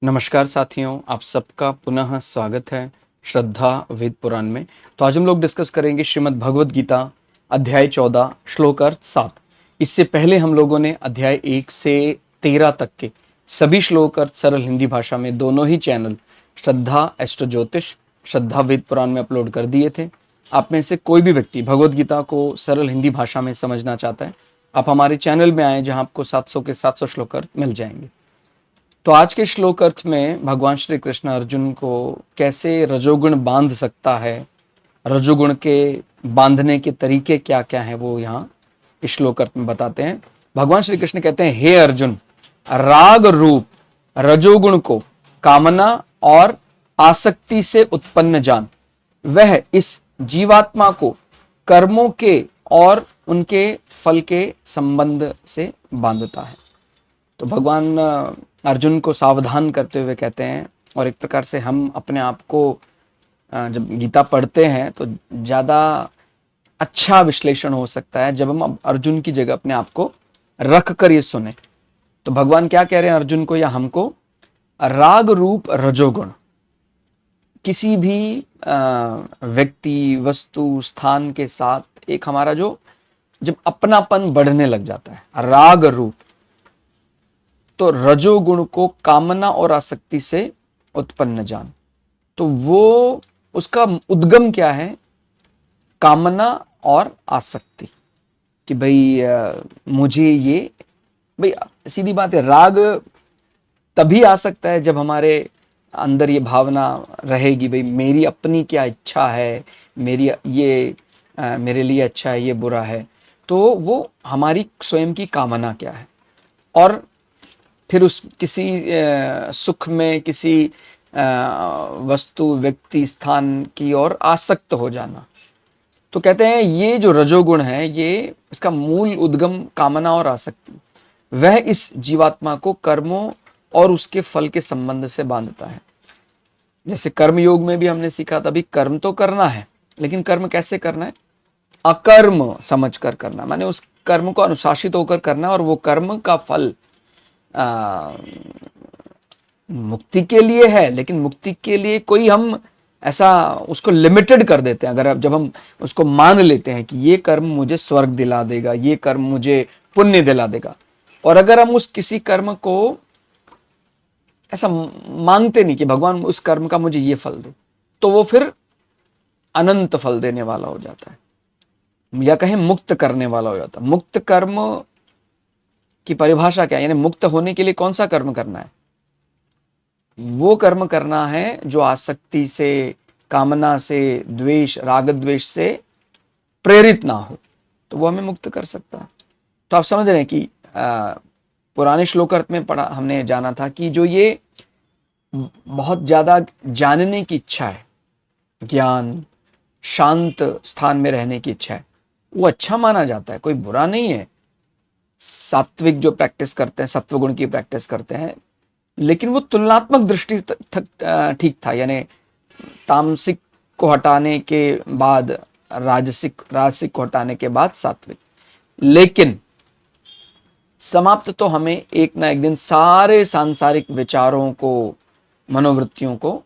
नमस्कार साथियों, आप सबका पुनः स्वागत है श्रद्धा वेद पुराण में। तो आज हम लोग डिस्कस करेंगे श्रीमद् भगवद गीता अध्याय 14 श्लोक अर्थ 7। इससे पहले हम लोगों ने अध्याय 1 से 13 तक के सभी श्लोक अर्थ सरल हिंदी भाषा में दोनों ही चैनल श्रद्धा एस्ट्रो ज्योतिष, श्रद्धा वेद पुराण में अपलोड कर दिए थे। आप में से कोई भी व्यक्ति भगवद गीता को सरल हिंदी भाषा में समझना चाहता है, आप हमारे चैनल में आए जहां आपको 700 के 700 श्लोक अर्थ मिल जाएंगे। तो आज के श्लोक अर्थ में भगवान श्री कृष्ण अर्जुन को कैसे रजोगुण बांध सकता है, रजोगुण के बांधने के तरीके क्या क्या हैं, वो यहाँ इस श्लोक अर्थ में बताते हैं। भगवान श्री कृष्ण कहते हैं, हे अर्जुन, राग रूप रजोगुण को कामना और आसक्ति से उत्पन्न जान। वह इस जीवात्मा को कर्मों के और उनके फल के संबंध से बांधता है। तो भगवान अर्जुन को सावधान करते हुए कहते हैं, और एक प्रकार से हम अपने आप को जब गीता पढ़ते हैं तो ज़्यादा अच्छा विश्लेषण हो सकता है जब हम अर्जुन की जगह अपने आप को रख कर ये सुने। तो भगवान क्या कह रहे हैं अर्जुन को या हमको? राग रूप रजोगुण किसी भी व्यक्ति, वस्तु, स्थान के साथ एक हमारा जो जब अपनापन बढ़ने लग जाता है, राग रूप, तो रजोगुण को कामना और आसक्ति से उत्पन्न जान। तो वो उसका उद्गम क्या है? कामना और आसक्ति, कि भाई मुझे ये, भाई सीधी बात है, राग तभी आ सकता है जब हमारे अंदर ये भावना रहेगी, भाई मेरी अपनी क्या इच्छा है, मेरी ये मेरे लिए अच्छा है, ये बुरा है। तो वो हमारी स्वयं की कामना क्या है, और फिर उस किसी सुख में, किसी वस्तु, व्यक्ति, स्थान की ओर आसक्त हो जाना। तो कहते हैं ये जो रजोगुण है, ये इसका मूल उद्गम कामना और आसक्ति, वह इस जीवात्मा को कर्मों और उसके फल के संबंध से बांधता है। जैसे कर्म योग में भी हमने सीखा था, भी कर्म तो करना है, लेकिन कर्म कैसे करना है? अकर्म समझ कर करना, माने उस कर्म को अनुशासित होकर करना, और वो कर्म का फल मुक्ति के लिए है, लेकिन मुक्ति के लिए कोई हम ऐसा उसको लिमिटेड कर देते हैं। अगर जब हम उसको मान लेते हैं कि ये कर्म मुझे स्वर्ग दिला देगा, ये कर्म मुझे पुण्य दिला देगा, और अगर हम उस किसी कर्म को ऐसा मांगते नहीं कि भगवान उस कर्म का मुझे ये फल दे, तो वो फिर अनंत फल देने वाला हो जाता है, या कहें मुक्त करने वाला हो जाता है। मुक्त कर्म की परिभाषा क्या है? यानी मुक्त होने के लिए कौन सा कर्म करना है? वो कर्म करना है जो आसक्ति से, कामना से, द्वेष, राग द्वेष से प्रेरित ना हो, तो वो हमें मुक्त कर सकता है। तो आप समझ रहे हैं कि पुराने श्लोकार्थ में पढ़ा, हमने जाना था कि जो ये बहुत ज्यादा जानने की इच्छा है, ज्ञान, शांत स्थान में रहने की इच्छा है, वो अच्छा माना जाता है, कोई बुरा नहीं है। सात्विक जो प्रैक्टिस करते हैं, सत्वगुण की प्रैक्टिस करते हैं, लेकिन वो तुलनात्मक दृष्टि ठीक था, यानी तामसिक को हटाने के बाद राजसिक, राजसिक को हटाने के बाद सात्विक। लेकिन समाप्त तो हमें एक ना एक दिन सारे सांसारिक विचारों को, मनोवृत्तियों को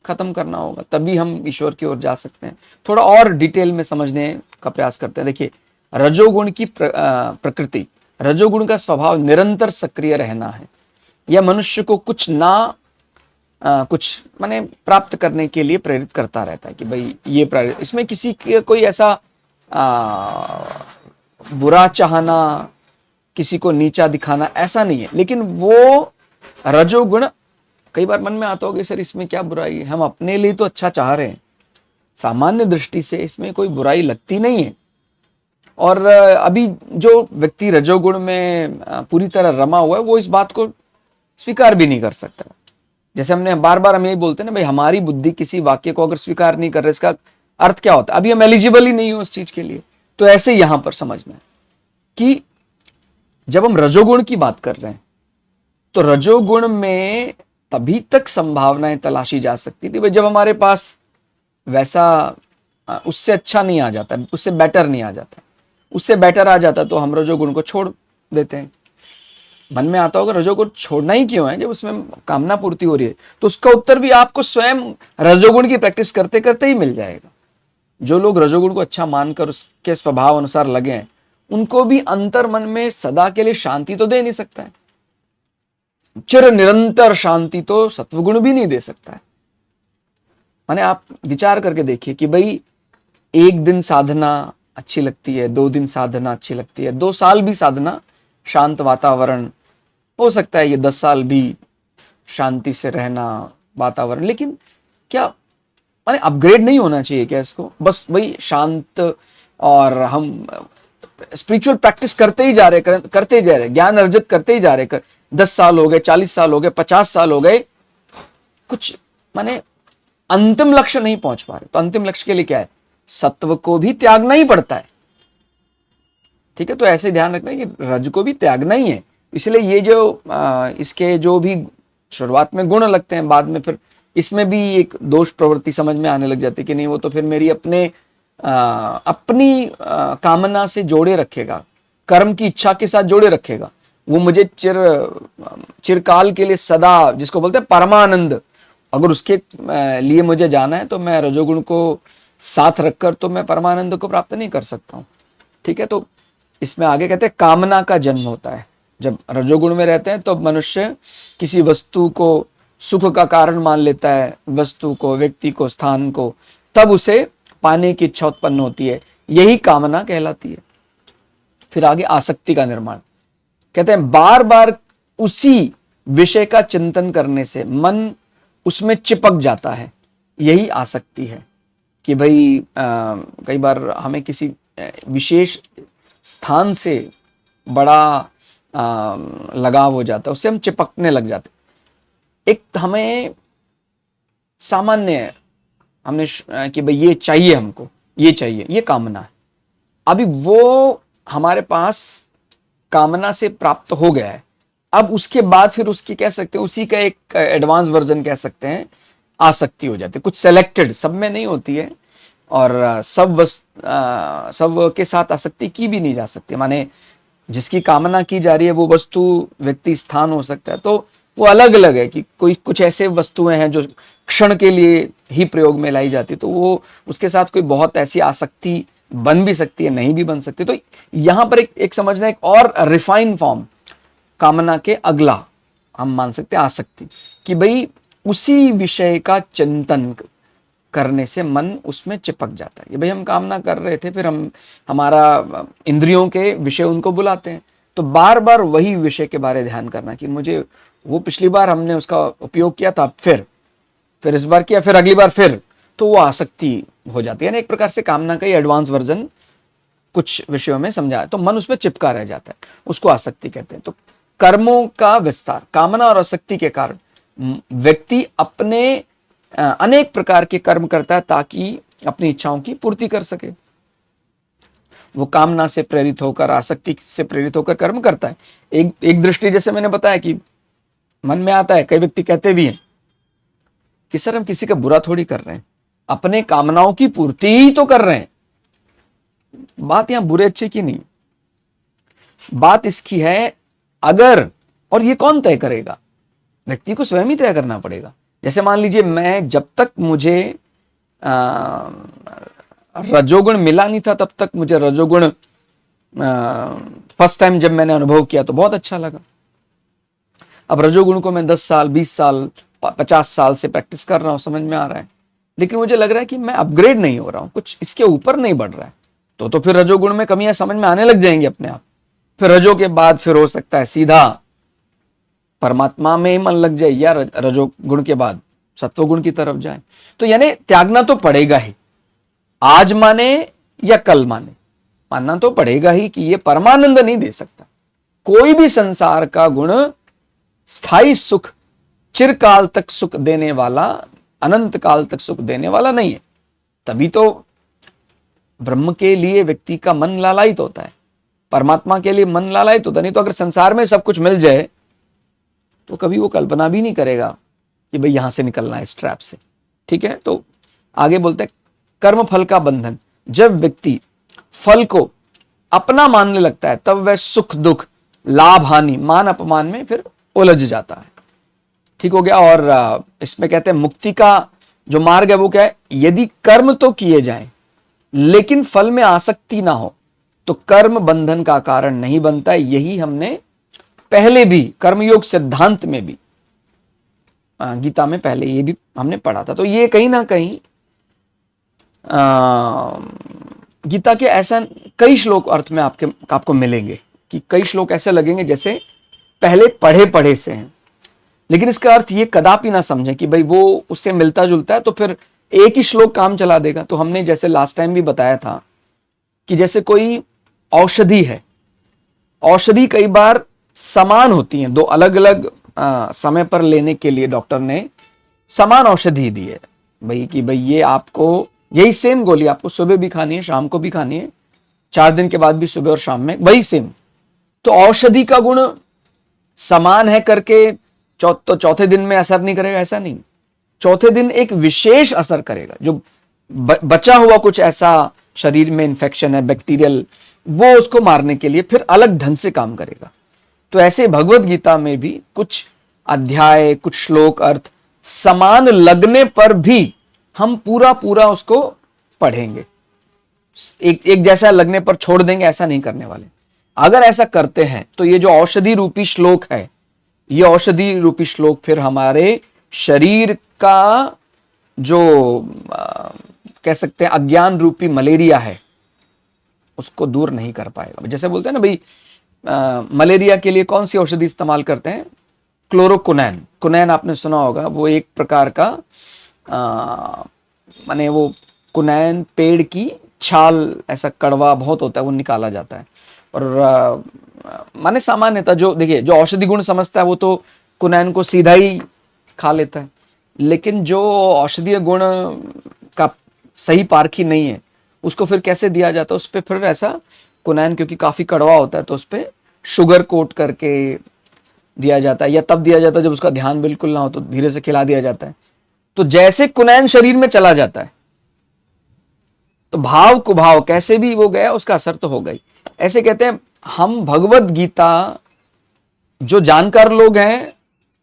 खत्म करना होगा, तभी हम ईश्वर की ओर जा सकते हैं। थोड़ा और डिटेल में समझने का प्रयास करते हैं। देखिए, रजोगुण की प्रकृति, रजोगुण का स्वभाव निरंतर सक्रिय रहना है, यह मनुष्य को कुछ ना कुछ माने प्राप्त करने के लिए प्रेरित करता रहता है कि भाई ये प्रेरित, इसमें किसी के कोई ऐसा बुरा चाहना, किसी को नीचा दिखाना, ऐसा नहीं है। लेकिन वो रजोगुण, कई बार मन में आता होगा सर इसमें क्या बुराई है, हम अपने लिए तो अच्छा चाह रहे हैं, सामान्य दृष्टि से इसमें कोई बुराई लगती नहीं है। और अभी जो व्यक्ति रजोगुण में पूरी तरह रमा हुआ है, वो इस बात को स्वीकार भी नहीं कर सकता। जैसे हमने बार बार हम यही बोलते हैं ना, भाई हमारी बुद्धि किसी वाक्य को अगर स्वीकार नहीं कर रहे, इसका अर्थ क्या होता है? अभी हम एलिजिबल ही नहीं हो उस चीज के लिए। तो ऐसे यहां पर समझना है कि जब हम रजोगुण की बात कर रहे हैं, तो रजोगुण में तभी तक संभावनाएं तलाशी जा सकती थी जब हमारे पास वैसा उससे अच्छा नहीं आ जाता, उससे बेटर नहीं आ जाता। उससे बेटर आ जाता तो हम रजोगुण को छोड़ देते हैं। मन में आता होगा रजोगुण छोड़ना ही क्यों है जब उसमें कामना पूर्ति हो रही है, तो उसका उत्तर भी आपको स्वयं रजोगुण की प्रैक्टिस करते करते ही मिल जाएगा। जो लोग रजोगुण को अच्छा मानकर उसके स्वभाव अनुसार लगे हैं, उनको भी अंतर मन में सदा के लिए शांति तो दे नहीं सकता है, चिर निरंतर शांति तो सत्वगुण भी नहीं दे सकता है। माने आप विचार करके देखिए कि भाई एक दिन साधना अच्छी लगती है, 2 दिन साधना अच्छी लगती है, 2 साल भी साधना, शांत वातावरण, हो सकता है ये 10 साल भी शांति से रहना वातावरण, लेकिन क्या माने अपग्रेड नहीं होना चाहिए क्या इसको? बस वही शांत, और हम स्पिरिचुअल प्रैक्टिस करते ही जा रहे, करते जा रहे, ज्ञान अर्जित करते ही जा रहे, 10 साल हो गए, 40 साल हो गए, 50 साल हो गए, कुछ माने अंतिम लक्ष्य नहीं पहुंच पा रहे। तो अंतिम लक्ष्य के लिए क्या है? सत्व को भी त्यागना ही पड़ता है, ठीक है। तो ऐसे ध्यान रखना है कि रज को भी त्यागना ही है। इसलिए ये जो इसके जो भी शुरुआत में गुण लगते हैं, बाद में फिर इसमें भी एक दोष प्रवृत्ति समझ में आने लग जाती है कि नहीं, वो तो फिर मेरी अपनी कामना से जोड़े रखेगा, कर्म की इच्छा के साथ जोड़े रखेगा, वो मुझे चिरकाल के लिए सदा, जिसको बोलते हैं परमानंद, अगर उसके लिए मुझे जाना है तो मैं रजोगुण को साथ रखकर तो मैं परमानंद को प्राप्त नहीं कर सकता हूं, ठीक है। तो इसमें आगे कहते हैं कामना का जन्म होता है। जब रजोगुण में रहते हैं तो मनुष्य किसी वस्तु को सुख का कारण मान लेता है, वस्तु को, व्यक्ति को, स्थान को, तब उसे पाने की इच्छा उत्पन्न होती है, यही कामना कहलाती है। फिर आगे आसक्ति का निर्माण, कहते हैं बार बार उसी विषय का चिंतन करने से मन उसमें चिपक जाता है, यही आसक्ति है। कि भाई कई बार हमें किसी विशेष स्थान से बड़ा लगाव हो जाता है, उससे हम चिपकने लग जाते। एक हमें सामान्य हमने कि भाई ये चाहिए, हमको ये चाहिए, ये कामना है, अभी वो हमारे पास कामना से प्राप्त हो गया है। अब उसके बाद फिर उसकी कह सकते हैं, उसी का एक एडवांस वर्जन कह सकते हैं, आसक्ति हो जाती है। कुछ सेलेक्टेड, सब में नहीं होती है, और सब के साथ आसक्ति की भी नहीं जा सकती। माने जिसकी कामना की जा रही है वो वस्तु, व्यक्ति, स्थान हो सकता है, तो वो अलग अलग है। कि कोई कुछ ऐसे वस्तुएं हैं जो क्षण के लिए ही प्रयोग में लाई जाती, तो वो उसके साथ कोई बहुत ऐसी आसक्ति बन भी सकती है, नहीं भी बन सकती। तो यहां पर एक समझना, एक और रिफाइन फॉर्म कामना के अगला हम मान सकते हैं आसक्ति, कि भाई उसी विषय का चिंतन करने से मन उसमें चिपक जाता है। ये भाई हम कामना कर रहे थे, फिर हम हमारा इंद्रियों के विषय उनको बुलाते हैं, तो बार बार वही विषय के बारे ध्यान करना कि मुझे वो पिछली बार हमने उसका उपयोग किया था, फिर इस बार किया, फिर अगली बार फिर, तो वो आसक्ति हो जाती है ना। एक प्रकार से कामना का ही एडवांस वर्जन कुछ विषयों में समझा है, तो मन उसमें चिपका रह जाता है, उसको आसक्ति कहते हैं। तो कर्मों का विस्तार, कामना और आसक्ति के कारण व्यक्ति अपने अनेक प्रकार के कर्म करता है ताकि अपनी इच्छाओं की पूर्ति कर सके। वो कामना से प्रेरित होकर, आसक्ति से प्रेरित होकर कर्म करता है। एक दृष्टि, जैसे मैंने बताया कि मन में आता है, कई व्यक्ति कहते भी हैं कि सर हम किसी का बुरा थोड़ी कर रहे हैं, अपने कामनाओं की पूर्ति ही तो कर रहे हैं। बात यहां बुरे अच्छे की नहीं, बात इसकी है अगर, और ये कौन तय करेगा? व्यक्ति को स्वयं ही तय करना पड़ेगा। जैसे मान लीजिए मैं, जब तक मुझे रजोगुण मिला नहीं था, तब तक मुझे रजोगुण फर्स्ट टाइम जब मैंने अनुभव किया तो बहुत अच्छा लगा। अब रजोगुण को मैं 10 साल, 20 साल, 50 साल से प्रैक्टिस कर रहा हूं, समझ में आ रहा है, लेकिन मुझे लग रहा है कि मैं अपग्रेड नहीं हो रहा हूं, कुछ इसके ऊपर नहीं बढ़ रहा है, तो फिर रजोगुण में कमियां समझ में आने लग जाएंगी अपने आप। फिर रजो के बाद फिर हो सकता है सीधा परमात्मा में ही मन लग जाए, या रजोगुण के बाद सत्वगुण की तरफ जाए। तो यानी त्यागना तो पड़ेगा ही, आज माने या कल माने, मानना तो पड़ेगा ही कि ये परमानंद नहीं दे सकता। कोई भी संसार का गुण स्थायी सुख, चिरकाल तक सुख देने वाला, अनंत काल तक सुख देने वाला नहीं है। तभी तो ब्रह्म के लिए व्यक्ति का मन लालायित होता है, परमात्मा के लिए मन लालायित होता। नहीं तो अगर संसार में सब कुछ मिल जाए तो कभी वो कल्पना भी नहीं करेगा कि भाई यहां से निकलना है इस ट्रैप से, ठीक है। तो आगे बोलते हैं कर्म फल का बंधन। जब व्यक्ति फल को अपना मानने लगता है, तब वह सुख दुख लाभ हानि, मान अपमान में फिर उलझ जाता है। ठीक हो गया। और इसमें कहते हैं मुक्ति का जो मार्ग है वो क्या है, यदि कर्म तो किए जाएं लेकिन फल में आसक्ति ना हो तो कर्म बंधन का कारण नहीं बनता है। यही हमने पहले भी कर्मयोग सिद्धांत में भी गीता में पहले ये भी हमने पढ़ा था। तो ये कहीं ना कहीं गीता के ऐसा कई श्लोक अर्थ में आपको मिलेंगे कि कई श्लोक ऐसे लगेंगे जैसे पहले पढ़े पढ़े से हैं, लेकिन इसका अर्थ ये कदापि ना समझें कि भाई वो उससे मिलता जुलता है तो फिर एक ही श्लोक काम चला देगा। तो हमने जैसे लास्ट टाइम भी बताया था कि जैसे कोई औषधि है, औषधि कई बार समान होती हैं, दो अलग अलग समय पर लेने के लिए डॉक्टर ने समान औषधि दी है भाई कि भाई ये आपको यही सेम गोली आपको सुबह भी खानी है, शाम को भी खानी है, 4 दिन के बाद भी सुबह और शाम में वही सेम। तो औषधि का गुण समान है करके तो चौथे दिन में असर नहीं करेगा, ऐसा नहीं। चौथे दिन एक विशेष असर करेगा, जो बचा हुआ कुछ ऐसा शरीर में इंफेक्शन है बैक्टीरियल, वो उसको मारने के लिए फिर अलग ढंग से काम करेगा। तो ऐसे भगवत गीता में भी कुछ अध्याय, कुछ श्लोक अर्थ समान लगने पर भी हम पूरा पूरा उसको पढ़ेंगे, एक जैसा लगने पर छोड़ देंगे, ऐसा नहीं करने वाले। अगर ऐसा करते हैं तो ये जो औषधि रूपी श्लोक है, ये औषधि रूपी श्लोक फिर हमारे शरीर का जो कह सकते हैं अज्ञान रूपी मलेरिया है उसको दूर नहीं कर पाएगा। जैसे बोलते हैं ना भाई, मलेरिया के लिए कौन सी औषधि इस्तेमाल करते हैं, क्लोरोक्विनैन। कुनैन आपने सुना होगा, वो एक प्रकार का माने वो कुनैन पेड़ की छाल, ऐसा कड़वा बहुत होता है, वो निकाला जाता है। और माने सामान्यतः जो देखिए जो औषधि गुण समझता है वो तो कुनैन को सीधा ही खा लेता है, लेकिन जो औषधीय गुण का सही पारखी नहीं है उसको फिर कैसे दिया जाता है, उस पर फिर ऐसा कुनैन क्योंकि काफी कड़वा होता है तो उस पर शुगर कोट करके दिया जाता है, या तब दिया जाता है जब उसका ध्यान बिल्कुल ना हो तो धीरे से खिला दिया जाता है। तो जैसे कुनैन शरीर में चला जाता है तो भाव कुभाव कैसे भी वो गया उसका असर तो हो गई। ऐसे कहते हैं हम भगवत गीता जो जानकार लोग हैं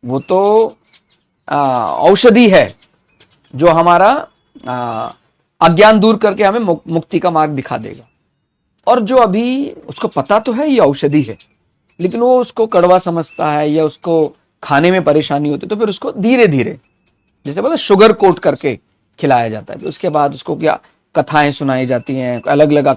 वो तो औषधि है जो हमारा अज्ञान दूर करके हमें मुक्ति का मार्ग दिखा देगा। और जो अभी उसको पता तो है ये औषधि है लेकिन वो उसको कड़वा समझता है या उसको खाने में परेशानी होती है तो फिर उसको धीरे धीरे जैसे बोला शुगर कोट करके खिलाया जाता है। उसके बाद उसको क्या कथाएं सुनाई जाती हैं, अलग अलग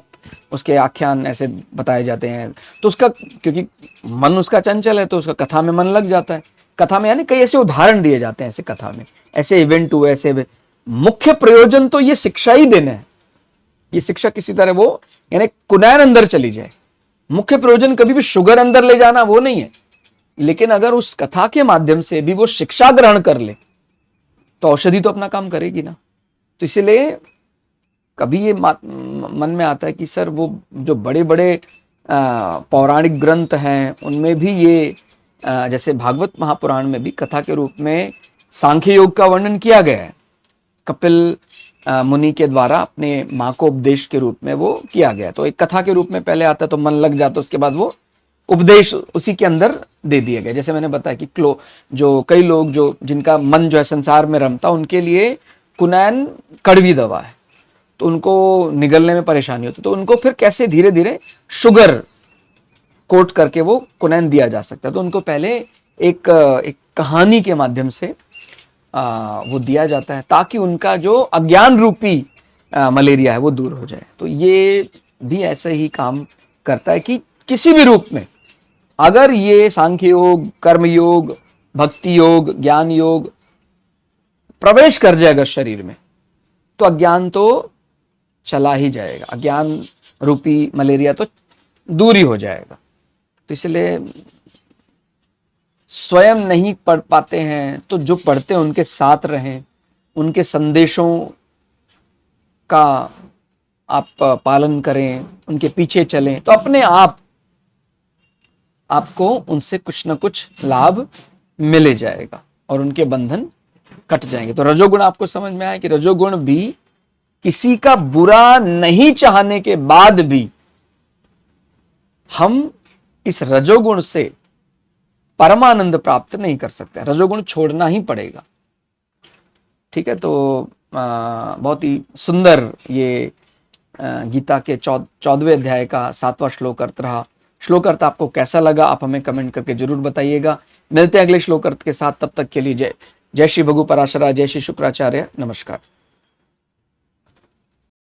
उसके आख्यान ऐसे बताए जाते हैं। तो उसका क्योंकि मन उसका चंचल है तो उसका कथा में मन लग जाता है। कथा में यानी कई ऐसे उदाहरण दिए जाते हैं, ऐसे कथा में ऐसे इवेंट हुए, ऐसे मुख्य प्रयोजन तो ये शिक्षा ही देना है। ये शिक्षा किसी तरह वो यानी कुनैन अंदर चली जाए, मुख्य प्रयोजन कभी भी शुगर अंदर ले जाना वो नहीं है। लेकिन अगर उस कथा के माध्यम से भी वो शिक्षा ग्रहण कर ले तो औषधि तो अपना काम करेगी ना। तो इसलिए कभी ये मन में आता है कि सर वो जो बड़े बड़े पौराणिक ग्रंथ हैं उनमें भी ये जैसे भागवत महापुराण में भी कथा के रूप में सांख्य योग का वर्णन किया गया है। कपिल मुनि के द्वारा अपने माँ को उपदेश के रूप में वो किया गया। तो एक कथा के रूप में पहले आता तो मन लग जाता, उसके बाद वो उपदेश उसी के अंदर दे दिया गया। जैसे मैंने बताया कि जो कई लोग जो जिनका मन जो है संसार में रमता उनके लिए कुनैन कड़वी दवा है तो उनको निगलने में परेशानी होती, तो उनको फिर कैसे धीरे धीरे शुगर कोट करके वो कुनैन दिया जा सकता है। तो उनको पहले एक कहानी के माध्यम से वो दिया जाता है ताकि उनका जो अज्ञान रूपी मलेरिया है वो दूर हो जाए। तो ये भी ऐसा ही काम करता है कि किसी भी रूप में अगर ये सांख्य योग, कर्म योग, भक्ति योग, ज्ञान योग प्रवेश कर जाएगा शरीर में तो अज्ञान तो चला ही जाएगा, अज्ञान रूपी मलेरिया तो दूर ही हो जाएगा। तो इसलिए स्वयं नहीं पढ़ पाते हैं तो जो पढ़ते हैं उनके साथ रहें, उनके संदेशों का आप पालन करें, उनके पीछे चलें तो अपने आप आपको उनसे कुछ ना कुछ लाभ मिले जाएगा और उनके बंधन कट जाएंगे। तो रजोगुण आपको समझ में आया कि रजोगुण भी किसी का बुरा नहीं चाहने के बाद भी हम इस रजोगुण से परमानंद प्राप्त नहीं कर सकते, रजोगुण छोड़ना ही पड़ेगा। ठीक है, तो बहुत ही सुंदर ये गीता के 14वें अध्याय का 7वां श्लोक अर्थ रहा। श्लोक अर्थ आपको कैसा लगा आप हमें कमेंट करके जरूर बताइएगा। मिलते हैं अगले श्लोक अर्थ के साथ, तब तक के लिए जय श्री भगु पराशरा, जय श्री शुक्राचार्य, नमस्कार।